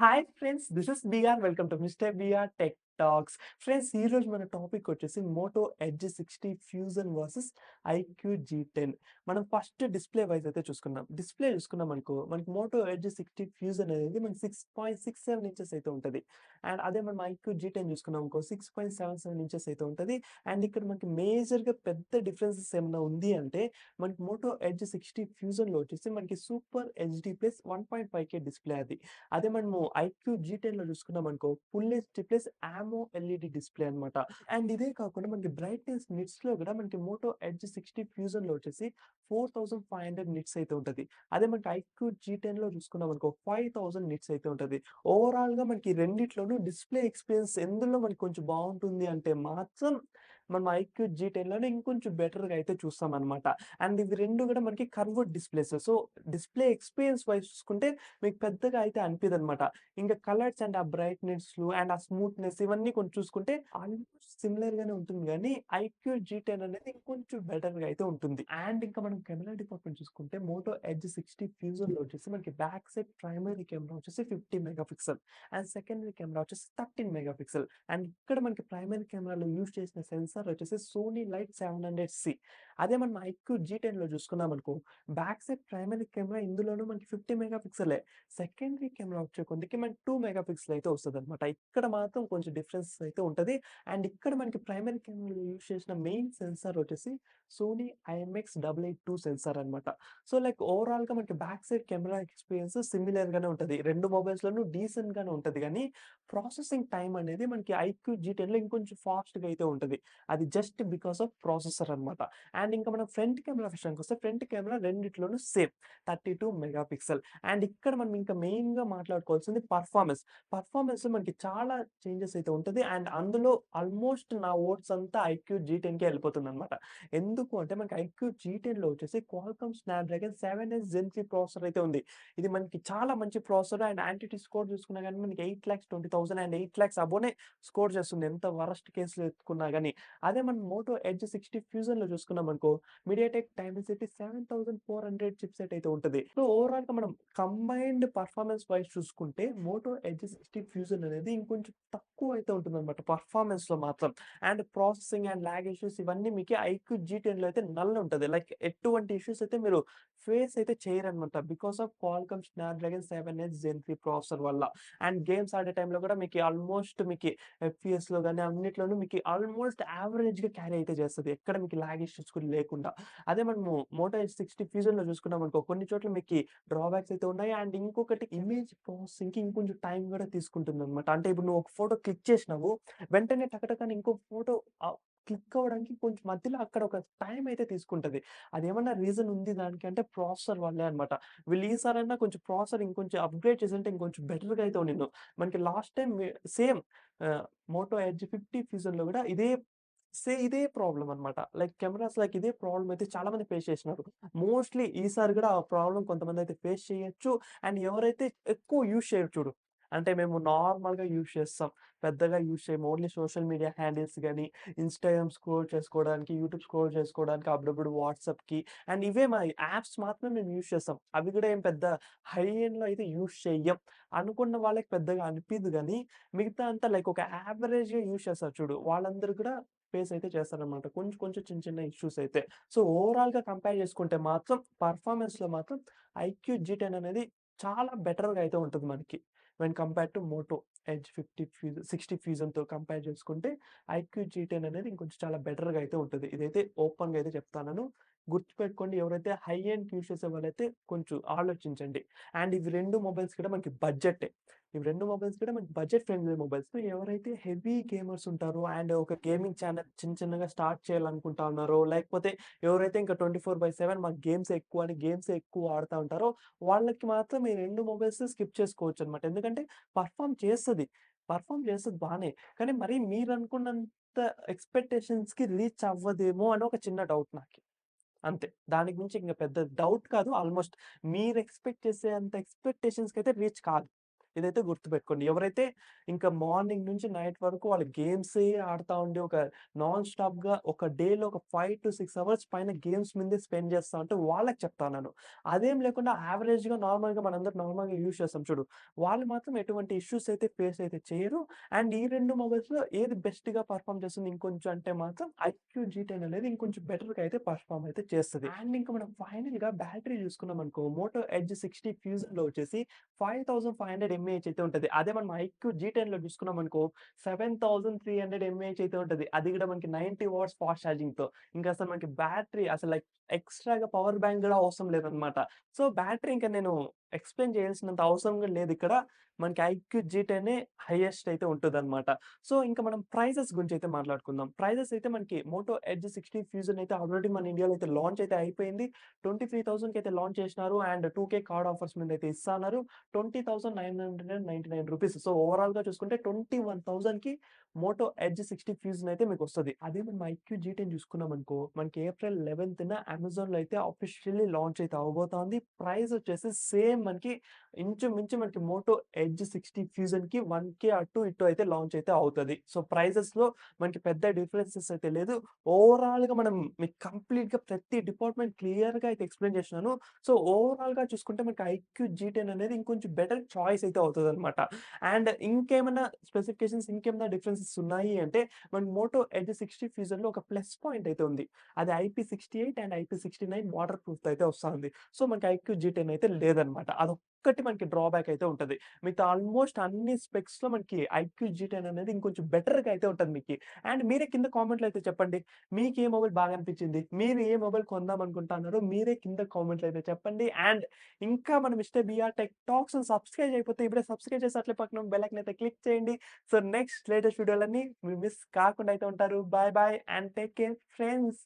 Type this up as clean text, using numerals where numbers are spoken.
Hi friends, this is BR. Welcome to mister BR tech talks. Friends, ఈరోజు మన topic వచ్చేసి Moto Edge 60 fusion versus iQOO జీ10. మనం first display wise అయితే చూసుకున్నాం. డిస్ప్లే చూసుకున్నాం అనుకో, మనకి మోటో ఎడ్జ్ 60 ఫ్యూజన్ అనేది మనకి 6.67 ఇంచెస్ అయితే ఉంటుంది. అండ్ అదే మనం ఐక్యూ జీ10 చూసుకున్నాం అనుకో, 6.77 ఇంచెస్ అయితే ఉంటుంది. అండ్ ఇక్కడ మనకి మేజర్గా పెద్ద డిఫరెన్సెస్ ఏమైనా ఉంది అంటే, మనకి మోటో ఎడ్జ్ 60 ఫ్యూజన్లో వచ్చేసి మనకి super HD plus 1.5K display అది. అదే మనము ఐక్యూ జీ10లో చూసుకున్నామనుకో, full HD plus AMOLED display అనమాట. అండ్ ఇదే కాకుండా మనకి బ్రైట్‌నెస్ నిట్స్‌లో గూడా మనకి మోటో ఎడ్జ్ 60 ఫ్యూజన్‌లో వచ్చేసి 4500 నిట్స్ అయితే ఉంటది. అదే మనకి ఐక్యూ జీ10లో చూసుకున్నామనుకో 5000 నిట్స్ అయితే ఉంటది. ఓవరాల్‌గా మనకి రెండిట్లోనూ డిస్‌ప్లే ఎక్స్‌పీరియన్స్ ఎందులో మనకి కొంచెం బావుంటుంది అంటే మాత్రం మనం ఐక్యూ జీ10లోనే ఇంకొంచెం బెటర్‌గా అయితే చూస్తామనమాట. అండ్ ఇవి 2 గూడా మనకి curved displays. So, display experience wise చూసుకుంటే మీకు పెద్దగా అయితే అనిపియదనమాట. ఇంకా కలర్స్ అండ్ ఆ బ్రైట్‌నెస్‌లు అండ్ ఆ స్మూత్‌నెస్ ఇవన్నీ కొంచెం చూసుకుంటే ఆల్‌మోస్ట్ సిమిలర్‌గానే ఉంటుంది గానీ, ఐక్యూ జీ10 అనేది ఇంకొంచెం బెటర్‌గా అయితే ఉంటుంది. అండ్ ఇంకా మనం కెమెరా డిపార్ట్‌మెంట్ చూసుకుంటే మోటో ఎడ్జ్ 60 ఫ్యూజన్‌లో వచ్చేసి మనకి బ్యాక్ సైడ్ ప్రైమరీ కెమెరా వచ్చేసి 50 mega pixel and secondary camera వచ్చేసి 13 మెగా పిక్సెల్. అండ్ ఇక్కడ మనకి ప్రైమరీ కెమెరాలో యూజ్ చేసిన సెన్సార్ వచ్చేసి సోనీ లైట్ 700 అదే మనం ఐక్యూ జీ10లో చూసుకున్నామనుకో, బ్యాక్ సైడ్ ప్రైమరీ కెమెరా ఇందులోనూ మనకి 50 మెగా పిక్సెలే. సెకండరీ కెమెరా వచ్చే కొద్దికి మనకి 2 మెగా పిక్సెల్ అయితే వస్తదనమాట. ఇక్కడ మాత్రం కొంచెం డిఫరెన్స్ అయితే ఉంటది. అండ్ ఇక్కడ మనకి ప్రైమరీ కెమెరాలో యూజ్ చేసిన మెయిన్ సెన్సార్ వచ్చేసి సోనీ ఐఎంఎక్స్ 882 సెన్సార్ అనమాట. సో, లైక్ ఓవరాల్‌గా మనకి బ్యాక్ సైడ్ కెమెరా ఎక్స్‌పీరియన్స్ సిమిలర్‌గానే ఉంటది. 2 మొబైల్స్‌లోనూ డీసెంట్‌గానే ఉంటది గానీ, ప్రాసెసింగ్ టైమ్ అనేది మనకి ఐక్యూ జీ10లో ఇంకొంచెం ఫాస్ట్‌గా అయితే ఉంటది. అది జస్ట్ బికాస్ ఆఫ్ ప్రాసెసర్ అనమాట. అండ్ ఇంకా మనం ఫ్రంట్ కెమెరా విషయానికొస్తే ఫ్రంట్ కెమెరా రెండిట్లోనూ సేమ్ 32 మెగా పిక్సెల్. అండ్ ఇక్కడ మనం ఇంకా మెయిన్‌గా మాట్లాడుకోవాల్సింది పర్ఫార్మెన్స్. పర్ఫార్మెన్స్‌లో మనకి చాలా చేంజెస్ అయితే ఉంటది. అండ్ అందులో ఆల్మోస్ట్ నా ఓట్స్ అంతా ఐక్యూ జీ10కే ఎళ్ళిపోతుందనమాట. ఎందుకు అంటే మనకి ఐక్యూ జీ10లో వచ్చేసి క్వాల్కమ్ స్నాప్‌డ్రాగన్ 7 జెన్ 3 ప్రాసెసర్ అయితే ఉంది. ఇది మనకి చాలా మంచి ప్రాసెసర్. అండ్ యాంటిటీ స్కోర్ చూసుకున్నా గానీ మనకి 8,20,000 అండ్ 8,00,000 అబోనే స్కోర్ చేస్తుంది. ఎంత వరస్ట్ కేస్‌లో ఎత్తుకున్నా గానీ. అదే మనం మోటో ఎడ్జ్ 60 ఫ్యూజన్‌లో చూసుకున్నామనుకో, మీడియాటెక్ డైమెన్సిటీ 7400 చిప్‌సెట్ అయితే ఉంటది. సో, ఓవరాల్‌గా మనం కంబైన్డ్ పర్ఫార్మెన్స్ వైస్ చూసుకుంటే మోటో ఎడ్జ్ 60 ఫ్యూజన్ అనేది ఇంకొంచెం తక్కువ అయితే ఉంటుందన్నమాట పర్ఫార్మెన్స్‌లో మాత్రం. And processing and lag issues ఇవన్నీ మీకు ఐక్యూ జీ10లో అయితే నల్ ఉంటది. లైక్ ఎటువంటి ఇష్యూస్ అయితే మీరు ఫేస్ అయితే చేయరనమాట. Because of Qualcomm Snapdragon 7 Gen 3 processor వల్ల. అండ్ గేమ్స్ ఆడే టైంలో కూడా మీకు ఆల్మోస్ట్ మీకు ఎఫ్‌పీఎస్‌లో గాని అన్నిట్లోనూ మీకు ఆల్మోస్ట్ యావరేజ్‌గా క్యారీ అయితే చేస్తది. ఎక్కడ మీకు లాగ్ ఇష్యూస్ కూడా లేకుండా. అదే మనము మోటో ఎడ్జ్ 60 ఫ్యూజన్‌లో చూసుకున్నామనుకో, కొన్ని చోట్ల మీకి డ్రాబ్యాక్స్ అయితే ఉన్నాయి. అండ్ ఇంకొకటి ఇమేజ్ ప్రాసెసింగ్‌కి ఇంకొంచెం టైం కూడా తీసుకుంటుందనమాట. అంటే ఇప్పుడు నువ్వు ఒక ఫోటో క్లిక్ చేసినావు, వెంటనే టకటక ఇంకో ఫోటో క్లిక్ అవ్వడానికి కొంచెం మధ్యలో అక్కడ ఒక టైం అయితే తీసుకుంటది. అదేమన్నా రీజన్ ఉంది దానికి అంటే ప్రాసెసర్ వల్లే అనమాట. వీళ్ళు ఈసారన్నా కొంచెం ప్రాసెసర్ ఇంకొంచెం అప్‌గ్రేడ్ చేసుంటే ఇంకొంచెం బెటర్‌గా అయితే ఉండిందు. మనకి లాస్ట్ టైమ్ సేమ్ ఆహ్, మోటో ఎడ్జ్ 50 ఫ్యూజన్‌లో కూడా ఇదే ప్రాబ్లమ్ అన్నమాట. లైక్ కెమెరాస్ లైక్ ఇదే ప్రాబ్లమ్ అయితే చాలా మంది ఫేస్ చేసినారు. మోస్ట్‌లీ ఈసారి కూడా ఆ ప్రాబ్లమ్ కొంతమందైతే ఫేస్ చేయొచ్చు. అండ్ ఎవరైతే ఎక్కువ యూజ్ చేయరు చూడు. అంటే మేము నార్మల్‌గా యూజ్ చేస్తాం. పెద్దగా యూజ్ చేయము. ఓన్లీ సోషల్ మీడియా హ్యాండిల్స్ గాని, ఇన్‌స్టాగ్రామ్ స్క్రోల్ చేసుకోవడానికి, యూట్యూబ్ స్క్రోల్ చేసుకోవడానికి, అప్పుడప్పుడు వాట్సాప్‌కి అండ్ ఇవే మా యాప్స్ మాత్రమే మేము యూజ్ చేస్తాం. అవి కూడా ఏం పెద్ద హై ఎండ్‌లో అయితే యూజ్ చెయ్యం. అనుకున్న వాళ్ళకి పెద్దగా అనిపియదు గానీ, మిగతా అంతా లైక్ ఒక యావరేజ్‌గా యూజ్ చేస్తారు చూడు. వాళ్ళందరూ కూడా ఫేస్ అయితే చేస్తారనమాట. కొంచెం కొంచెం చిన్న చిన్న ఇష్యూస్ అయితే. సో, ఓవరాల్‌గా కంపేర్ చేసుకుంటే మాత్రం పర్ఫార్మెన్స్‌లో మాత్రం ఐక్యూ జీ10 అనేది చాలా బెటర్‌గా అయితే ఉంటది మనకి. When compare to Moto Edge 60 ఫ్యూజన్‌తో కంపేర్ చేసుకుంటే ఐక్యూ జీ10 అనేది ఇంకొంచెం చాలా బెటర్‌గా అయితే ఉంటది. ఇదైతే ఓపెన్‌గా అయితే చెప్తాను. గుర్తుపెట్టుకోండి, ఎవరైతే హై ఎండ్ యూజ్ చేసే వాళ్ళైతే కొంచెం ఆలోచించండి. అండ్ ఇవి 2 మొబైల్స్ కూడా మనకి బడ్జెటే. ఇవి 2 మొబైల్స్ కూడా మనకి బడ్జెట్ ఫ్రెండ్లీ మొబైల్స్. సో, ఎవరైతే హెవీ గేమర్స్ ఉంటారో అండ్ ఒక గేమింగ్ ఛానెల్ చిన్న చిన్నగా స్టార్ట్ చేయాలనుకుంటా ఉన్నారో, లేకపోతే ఎవరైతే ఇంకా 24/7 మాకు గేమ్సే ఎక్కువ అని గేమ్సే ఎక్కువ ఆడుతా ఉంటారో, వాళ్ళకి మాత్రం ఈ 2 మొబైల్స్ స్కిప్ చేసుకోవచ్చనమాట. ఎందుకంటే పర్ఫార్మ్ చేస్తది బానే. కానీ మరి మీరనుకున్నంత ఎక్స్‌పెక్టేషన్స్‌కి రీచ్ అవ్వదేమో అని ఒక చిన్న డౌట్ నాకి. అంతే. దానికి మించి ఇంక పెద్ద డౌట్ కాదు. ఆల్‌మోస్ట్ మీరు ఎక్స్‌పెక్ట్ చేసే అంత ఎక్స్‌పెక్టేషన్స్‌కైతే రీచ్ కాదు. ఇదైతే గుర్తుపెట్టుకోండి. ఎవరైతే ఇంకా మార్నింగ్ నుంచి నైట్ వరకు వాళ్ళు గేమ్సే ఆడుతా ఉండి ఒక నాన్ స్టాప్‌గా ఒక డేలో ఒక 5-6 అవర్స్ పైన గేమ్స్ మీదే స్పెండ్ చేస్తా ఉంటే వాళ్ళకి చెప్తా ఉన్నాను. అదేం లేకుండా యావరేజ్‌గా నార్మల్‌గా మనందరం నార్మల్‌గా యూజ్ చేస్తాం చూడు. వాళ్ళు మాత్రం ఎటువంటి ఇష్యూస్ అయితే ఫేస్ అయితే చేయరు. అండ్ ఈ 2 మొబైల్స్‌లో ఏది బెస్ట్‌గా పెర్ఫార్మ్ చేస్తుంది ఇంకొంచెం అంటే మాత్రం ఐక్యూ జీ10 అనేది ఇంకొంచెం బెటర్‌గా అయితే పెర్ఫార్మ్ అయితే చేస్తది. అండ్ ఇంకా మనం ఫైనల్‌గా బ్యాటరీ చూసుకున్నామనుకో మోటో ఎడ్జ్ 60 ఫ్యూజన్‌లో వచ్చేసి 5500 ఎంఏహెచ్ అయితే ఉంటది. అదే మనం ఐక్యూ జీ10లో చూసుకున్నామనుకో 7300 ఎంఏహెచ్ అయితే ఉంటది. అది కూడా మనకి 90 వాట్స్ ఫాస్ట్ ఛార్జింగ్‌తో. ఇంకా అసలు మనకి బ్యాటరీ అసలు లైక్ ఎక్స్‌ట్రాగా పవర్ బ్యాంక్ కూడా అవసరం లేదనమాట. సో, బ్యాటరీ ఇంక నేను ఎక్స్‌ప్లెయిన్ చేయాల్సినంత అవసరం కూడా లేదిక్కడ. మనకి ఐక్యూ జీ10ఏ హైయెస్ట్ అయితే ఉంటదనమాట. సో, ఇంక మనం ప్రైజెస్ గురించయితే మాట్లాడుకుందాం. ప్రైజెస్ అయితే మనకి మోటో ఎడ్జ్ 60 ఫ్యూజన్ అయితే ఆల్రెడీ మన ఇండియాలో అయితే లాంచ్ అయితే అయిపోయింది. 23,000కి అయితే లాంచ్ చేసినారు. అండ్ 2K కార్డ్ ఆఫర్స్ మీద అయితే ఇస్తన్నారు. 20,999 రూపీస్. సో, ఓవరాల్‌గా చూసుకుంటే 21,000కి మోటో ఎడ్జ్ 60 ఫ్యూజన్ అయితే మీకొస్తది. అదే మనం ఐక్యూ జీ10 చూసుకున్నామనుకో, మనకి ఏప్రిల్ 11న అమెజాన్‌లో అయితే ఆఫీషియల్లీ లాంచ్ అయితే అవ్వబోతోంది. ప్రైస్ వచ్చేసి సేమ్ మనకి ఇంచుమించు మనకి మోటో ఎడ్జ్ 60 ఫ్యూజన్‌కి 1K అటు ఇటు అయితే లాంచ్ అయితే అవుతది. సో, ప్రైజెస్‌లో మనకి పెద్ద డిఫరెన్సెస్ అయితే లేదు. ఓవరాల్‌గా మనం మీకు కంప్లీట్‌గా ప్రతి డిపార్ట్‌మెంట్ క్లియర్‌గా అయితే ఎక్స్‌ప్లెయిన్ చేసినాను. సో, ఓవరాల్‌గా చూసుకుంటే మనకి ఐక్యూ జీ10 అనేది ఇంకొంచెం బెటర్ చాయిస్ అయితే అవుతదనమాట. అండ్ ఇంకేమన్నా స్పెసిఫికేషన్స్ ఇంకేమన్నా డిఫరెన్సెస్ ఉన్నాయి అంటే మనకి మోటో ఎడ్జ్ 60 ఫ్యూజన్‌లో ఒక ప్లస్ పాయింట్ అయితే ఉంది. అది IP68 అండ్ IP69 వాటర్ ప్రూఫ్‌తో అయితే వస్తా ఉంది. సో, మనకి ఐక్యూ జీ10 అయితే లేదనమాట. అదొక్కటి మనకి డ్రాబ్యాక్ అయితే ఉంటది. మిగతా ఆల్మోస్ట్ అన్ని స్పెక్స్‌లో మనకి ఐక్యూ జీ10 అనేది ఇంకొంచెం బెటర్‌గా అయితే ఉంటది మీకి. అండ్ మీరే కింద కామెంట్‌లో అయితే చెప్పండి. మీకు ఏ మొబైల్ బాగా అనిపించింది? మీరు ఏ మొబైల్ కొందాం అనుకుంటున్నారో మీరే కింద కామెంట్‌లో అయితే చెప్పండి. అండ్ ఇంకా మన మిస్టర్ బిఆర్ టెక్ టాక్స్‌ని సబ్స్క్రైబ్ చేయకపోతే ఇప్పుడే సబ్స్క్రైబ్ చేసి అట్లే పక్కన బెల్ ఐకాన్ అయితే క్లిక్ చేయండి. సో, నెక్స్ట్ లేటెస్ట్ వీడియోలన్నీ మీరు మిస్ కాకుండా అయితే ఉంటారు. Bye bye and take care friends.